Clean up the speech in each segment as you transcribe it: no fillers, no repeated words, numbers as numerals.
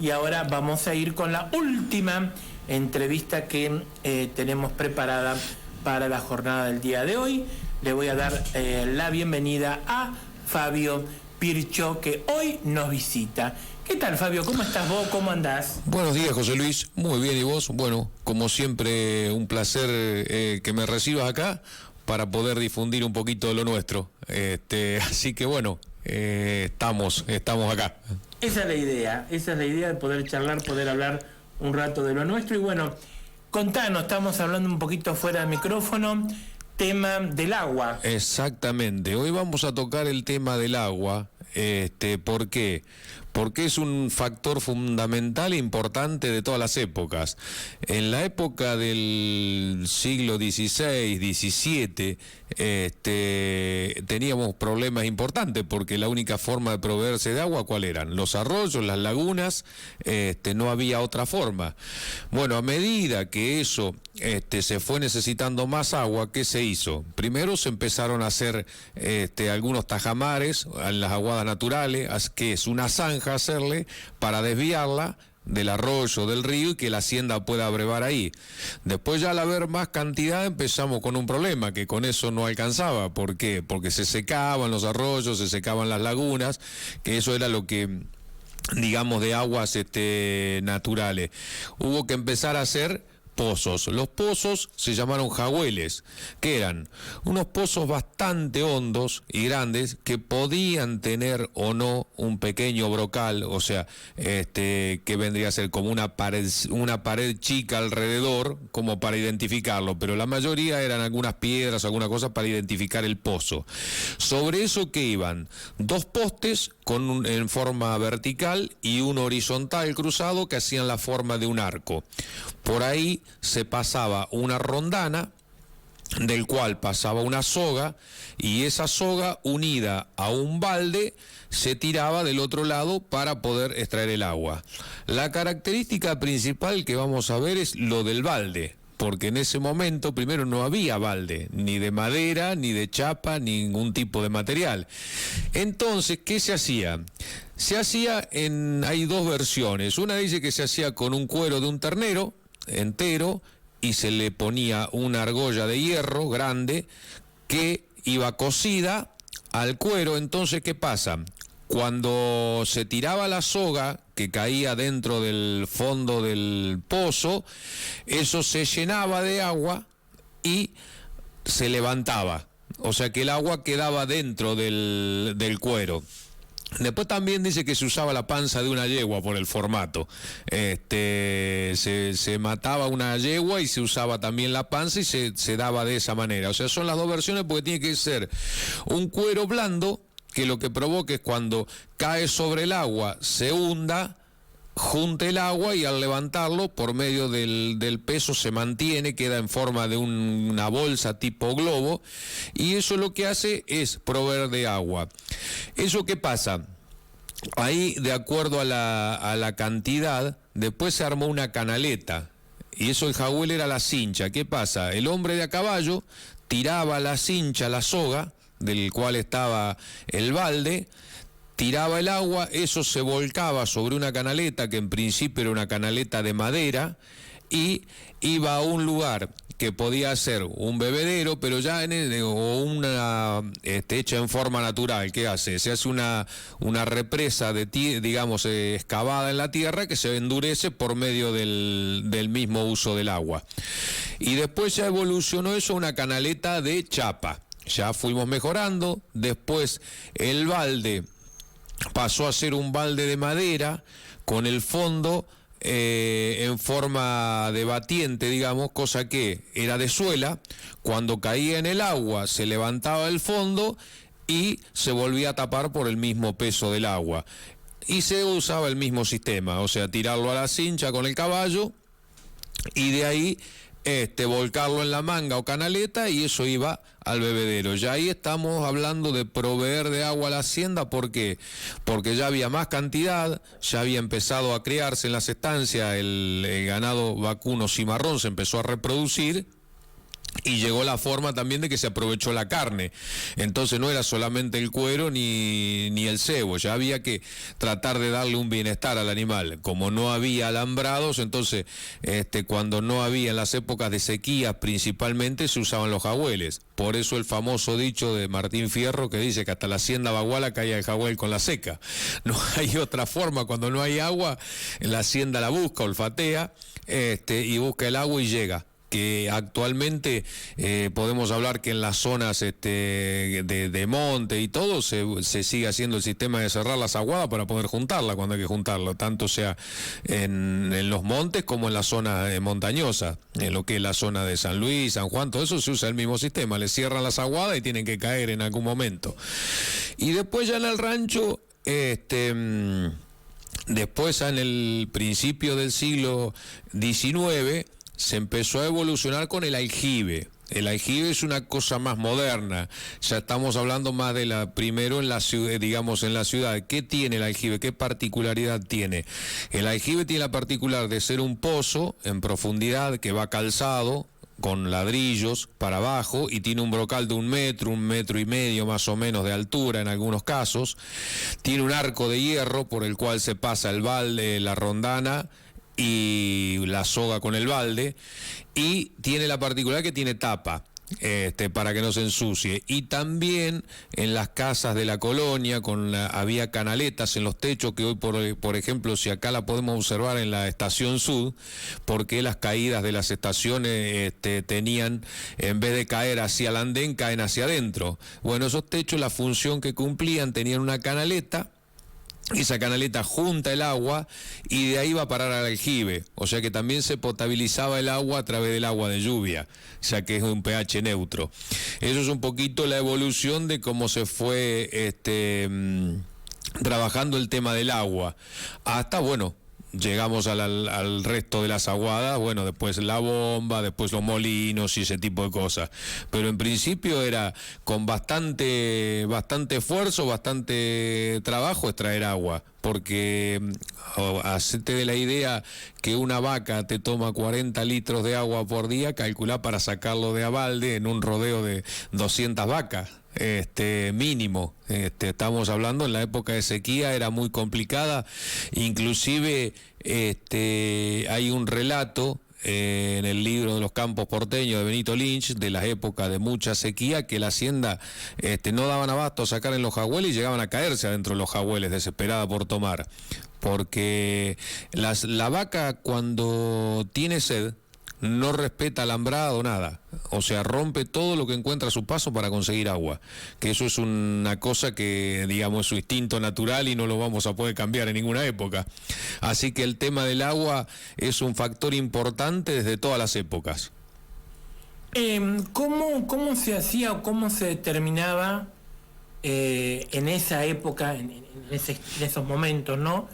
y ahora vamos a ir con la última entrevista que tenemos preparada para la jornada del día de hoy. Le voy a dar la bienvenida a Fabio Pircho, que hoy nos visita. ¿Qué tal, Fabio? ¿Cómo estás vos? ¿Cómo andás? Buenos días, José Luis. Muy bien, ¿y vos? Bueno, como siempre, un placer que me recibas acá para poder difundir un poquito de lo nuestro. Así que bueno, estamos acá. Esa es la idea de poder charlar, poder hablar un rato de lo nuestro. Y bueno, contanos, estamos hablando un poquito fuera del micrófono, tema del agua. Exactamente, hoy vamos a tocar el tema del agua. ¿Por qué? Porque es un factor fundamental e importante de todas las épocas. En la época del siglo XVI, XVII, teníamos problemas importantes porque la única forma de proveerse de agua, ¿cuál eran? Los arroyos, las lagunas, no había otra forma. Bueno, a medida que eso se fue necesitando más agua, ¿qué se hizo? Primero se empezaron a hacer algunos tajamares en las aguadas naturales, que es una zanja hacerle para desviarla del arroyo, del río, y que la hacienda pueda brevar ahí. Después, ya al haber más cantidad, empezamos con un problema, que con eso no alcanzaba. ¿Por qué? Porque se secaban los arroyos, se secaban las lagunas, que eso era lo que, digamos, de aguas naturales. Hubo que empezar a hacer pozos. Los pozos se llamaron jahueles, que eran unos pozos bastante hondos y grandes que podían tener o no un pequeño brocal, o sea, que vendría a ser como una pared chica alrededor, como para identificarlo, pero la mayoría eran algunas piedras, alguna cosa para identificar el pozo. Sobre eso, que iban dos postes en forma vertical y uno horizontal cruzado que hacían la forma de un arco. Por ahí se pasaba una rondana, del cual pasaba una soga, y esa soga, unida a un balde, se tiraba del otro lado para poder extraer el agua. La característica principal que vamos a ver es lo del balde, porque en ese momento primero no había balde, ni de madera, ni de chapa, ni ningún tipo de material. Entonces, ¿qué se hacía? Se hacía hay dos versiones. Una dice que se hacía con un cuero de un ternero entero y se le ponía una argolla de hierro grande que iba cosida al cuero. Entonces, ¿qué pasa? Cuando se tiraba la soga que caía dentro del fondo del pozo, eso se llenaba de agua y se levantaba. O sea que el agua quedaba dentro del cuero. Después también dice que se usaba la panza de una yegua por el formato. Se mataba una yegua y se usaba también la panza y se daba de esa manera. O sea, son las dos versiones, porque tiene que ser un cuero blando, que lo que provoca es cuando cae sobre el agua, se hunda, junta el agua, y al levantarlo por medio del peso se mantiene, queda en forma de una bolsa tipo globo, y eso lo que hace es proveer de agua. ¿Eso qué pasa? Ahí, de acuerdo a la cantidad, después se armó una canaleta, y eso el jahuel era la cincha. ¿Qué pasa? El hombre de a caballo tiraba la cincha, la soga, del cual estaba el balde, tiraba el agua, eso se volcaba sobre una canaleta, que en principio era una canaleta de madera, y iba a un lugar que podía ser un bebedero, pero ya o una hecha en forma natural. ¿Qué hace? Se hace una represa digamos, excavada en la tierra, que se endurece por medio del mismo uso del agua. Y después ya evolucionó eso a una canaleta de chapa. Ya fuimos mejorando. Después el balde pasó a ser un balde de madera con el fondo en forma de batiente, digamos, cosa que era de suela. Cuando caía en el agua se levantaba el fondo y se volvía a tapar por el mismo peso del agua. Y se usaba el mismo sistema, o sea, tirarlo a la cincha con el caballo y de ahí volcarlo en la manga o canaleta, y eso iba al bebedero. Ya ahí estamos hablando de proveer de agua a la hacienda. ¿Por qué? Porque ya había más cantidad, ya había empezado a criarse en las estancias el ganado vacuno cimarrón, se empezó a reproducir, Y llegó la forma también de que se aprovechó la carne. Entonces no era solamente el cuero ni el cebo, ya había que tratar de darle un bienestar al animal. Como no había alambrados, entonces cuando no había, en las épocas de sequía principalmente, se usaban los jagüeles. Por eso el famoso dicho de Martín Fierro que dice que hasta la hacienda baguala caía el jagüel con la seca. No hay otra forma, cuando no hay agua, la hacienda la busca, olfatea, y busca el agua y llega. Que actualmente podemos hablar que en las zonas de monte y todo se sigue haciendo el sistema de cerrar las aguadas para poder juntarla cuando hay que juntarla, tanto sea en los montes como en la zona montañosa, en lo que es la zona de San Luis, San Juan, todo eso se usa el mismo sistema, le cierran las aguadas y tienen que caer en algún momento. Y después ya en el rancho, después en el principio del siglo XIX, se empezó a evolucionar con el aljibe. El aljibe es una cosa más moderna. Ya estamos hablando más de primero en la ciudad, digamos en la ciudad. ¿Qué tiene el aljibe? ¿Qué particularidad tiene? El aljibe tiene la particularidad de ser un pozo en profundidad que va calzado con ladrillos para abajo y tiene un brocal de 1 metro y medio más o menos de altura en algunos casos. Tiene un arco de hierro por el cual se pasa el balde, la rondana y la soga con el balde, y tiene la particularidad que tiene tapa para que no se ensucie. Y también en las casas de la colonia había canaletas en los techos que hoy por ejemplo, si acá la podemos observar en la estación Sud, porque las caídas de las estaciones tenían, en vez de caer hacia el andén, caen hacia adentro. Bueno, esos techos, la función que cumplían, tenían una canaleta. Esa canaleta junta el agua y de ahí va a parar al aljibe, o sea que también se potabilizaba el agua a través del agua de lluvia, ya que es un pH neutro. Eso es un poquito la evolución de cómo se fue trabajando el tema del agua, hasta, bueno, llegamos al resto de las aguadas, bueno, después la bomba, después los molinos y ese tipo de cosas. Pero en principio era con bastante esfuerzo, bastante trabajo extraer agua, porque hacete de la idea que una vaca te toma 40 litros de agua por día, calculá para sacarlo de a balde en un rodeo de 200 vacas. Mínimo, estamos hablando en la época de sequía, era muy complicada, inclusive hay un relato en el libro de los campos porteños de Benito Lynch, de las épocas de mucha sequía, que la hacienda no daban abasto a sacar en los jagüeles y llegaban a caerse adentro de los jagüeles, desesperada por tomar, porque la vaca cuando tiene sed no respeta alambrado, nada. O sea, rompe todo lo que encuentra a su paso para conseguir agua. Que eso es una cosa que, digamos, es su instinto natural y no lo vamos a poder cambiar en ninguna época. Así que el tema del agua es un factor importante desde todas las épocas. ¿Cómo se hacía o cómo se determinaba en esa época, en esos momentos, ¿no?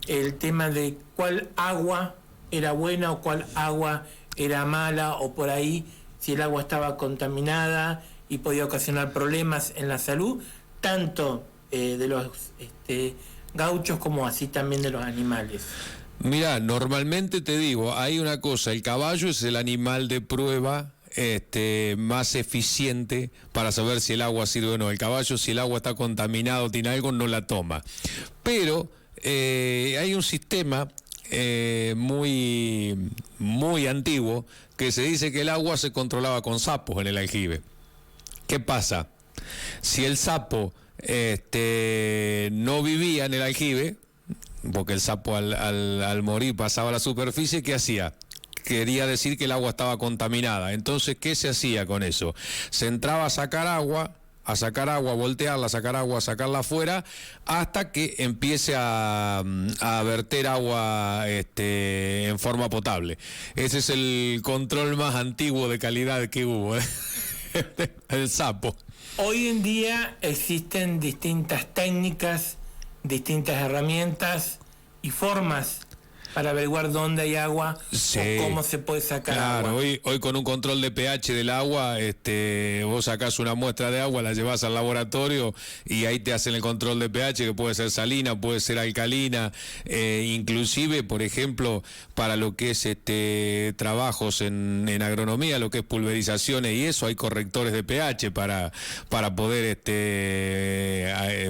El tema de cuál agua era buena o cuál agua era mala, o por ahí si el agua estaba contaminada y podía ocasionar problemas en la salud, tanto de los gauchos como así también de los animales. Mira, normalmente te digo, hay una cosa, el caballo es el animal de prueba más eficiente para saber si el agua sirve o no. El caballo, si el agua está contaminado, tiene algo, no la toma. Pero hay un sistema muy antiguo que se dice que el agua se controlaba con sapos en el aljibe. ¿Qué pasa? Si el sapo no vivía en el aljibe, porque el sapo al morir pasaba a la superficie, ¿qué hacía? Quería decir que el agua estaba contaminada. Entonces, ¿qué se hacía con eso? Se entraba a sacar agua, voltearla, sacarla afuera, hasta que empiece a verter agua en forma potable. Ese es el control más antiguo de calidad que hubo, el sapo. Hoy en día existen distintas técnicas, distintas herramientas y formas para averiguar dónde hay agua Sí. o cómo se puede sacar Claro, agua. hoy con un control de pH del agua, vos sacás una muestra de agua, la llevás al laboratorio y ahí te hacen el control de pH, que puede ser salina, puede ser alcalina, inclusive, por ejemplo, para lo que es trabajos en agronomía, lo que es pulverizaciones y eso, hay correctores de pH para poder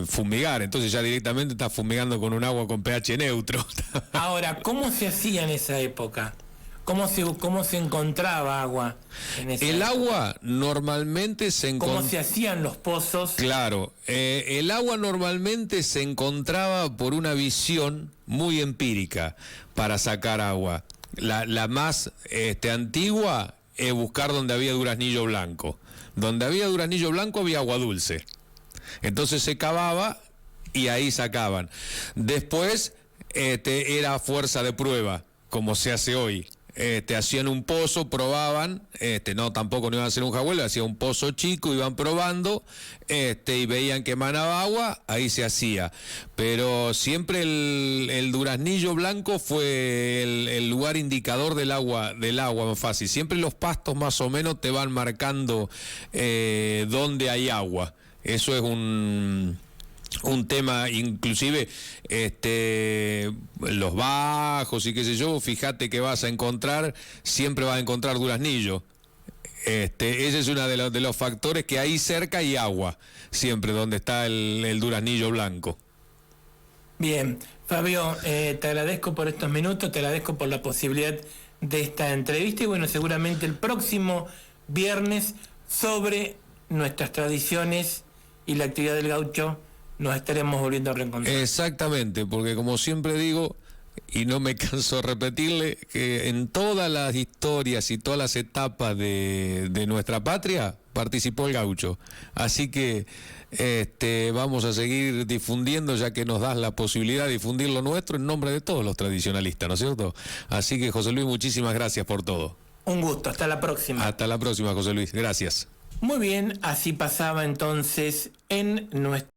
fumigar. Entonces ya directamente estás fumigando con un agua con pH neutro. Ahora, ¿cómo se hacía en esa época? ¿Cómo se encontraba agua en esa El época? agua normalmente se ¿Cómo encontraba... se hacían los pozos? Claro, el agua normalmente se encontraba por una visión muy empírica para sacar agua. La más antigua es buscar donde había duraznillo blanco. Donde había duraznillo blanco había agua dulce. Entonces se cavaba y ahí sacaban. Después era fuerza de prueba, como se hace hoy. Hacían un pozo, probaban, tampoco no iban a hacer un jagüel, hacían un pozo chico, iban probando, y veían que emanaba agua, ahí se hacía. Pero siempre el duraznillo blanco fue el lugar indicador del agua más fácil. Siempre los pastos más o menos te van marcando dónde hay agua. Eso es un tema, inclusive los bajos y qué sé yo, fíjate que siempre vas a encontrar duraznillo. Ese es uno de los factores, que ahí cerca hay agua, siempre donde está el duraznillo blanco. Bien, Fabio, te agradezco por estos minutos, te agradezco por la posibilidad de esta entrevista y bueno, seguramente el próximo viernes sobre nuestras tradiciones y la actividad del gaucho nos estaremos volviendo a reencontrar. Exactamente, porque como siempre digo, y no me canso de repetirle, que en todas las historias y todas las etapas de nuestra patria participó el gaucho. Así que vamos a seguir difundiendo, ya que nos das la posibilidad de difundir lo nuestro en nombre de todos los tradicionalistas, ¿no es cierto? Así que, José Luis, muchísimas gracias por todo. Un gusto, hasta la próxima. Hasta la próxima, José Luis. Gracias. Muy bien, así pasaba entonces en nuestro